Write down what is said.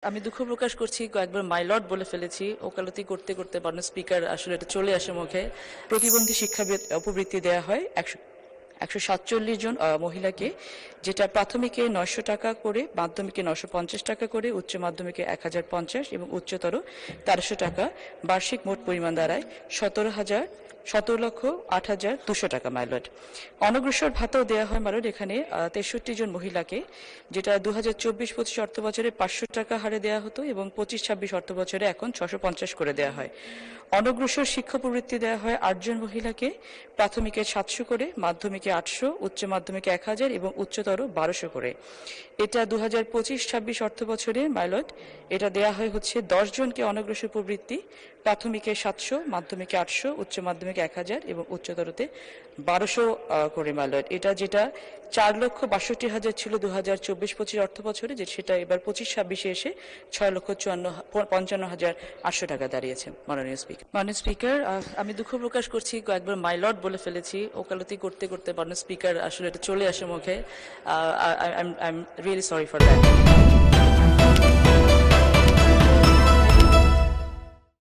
আমি দুঃখ প্রকাশ করছি, কয়েকবার মাই লর্ড বলে ফেলেছি। ওকালতি করতে করতে মাননীয় স্পিকার আসলে এটা চলে আসে মুখে। প্রতিবন্ধী শিক্ষাবিদ অপবৃত্তি দেয়া হয় 147 জন মহিলাকে, যেটা প্রাথমিকে 900 টাকা করে, মাধ্যমিকে 950 টাকা করে, উচ্চ মাধ্যমিকে 1050 এবং উচ্চতর 1300 টাকা। বার্ষিক মোট পরিমাণ দাঁড়ায় 17,08,200 টাকা। মাইলট অনগ্রসর ভাতাও দেওয়া হয় মাইলট এখানে 63 জন মহিলাকে, যেটা 2024-25 অর্থ বছরে 500 টাকা হারে দেওয়া হতো এবং 25-26 অর্থ বছরে এখন 650 করে দেওয়া হয়। অনগ্রসর শিক্ষা প্রবৃত্তি দেওয়া হয় 8 জন মহিলাকে, প্রাথমিকে 700 করে, মাধ্যমিকে 800, উচ্চ মাধ্যমিকে 1000 এবং উচ্চতর 1200 করে। এটা 2025-26 অর্থ বছরে মাইলট এটা দেয়া হয় হচ্ছে 10 জনকে অনগ্রসর প্রবৃত্তি, প্রাথমিকে 700, মাধ্যমিকে 800, উচ্চ মাধ্যমিকে 1000 এবং উচ্চতরতে 1200 করে মাইলট। এটা যেটা 4,62,000 ছিল 2024-25 অর্থ বছরে, যে সেটা এবার 25-26 এসে 6,55,800 টাকা দাঁড়িয়েছে। মাননীয় স্পিকার, আমি দুঃখ প্রকাশ করছি, কয়েকবার মাই লর্ড বলে ফেলেছি। ওকালতি করতে করতে মাননীয় স্পিকার আসলে এটা চলে আসে মুখে। I am really sorry for that.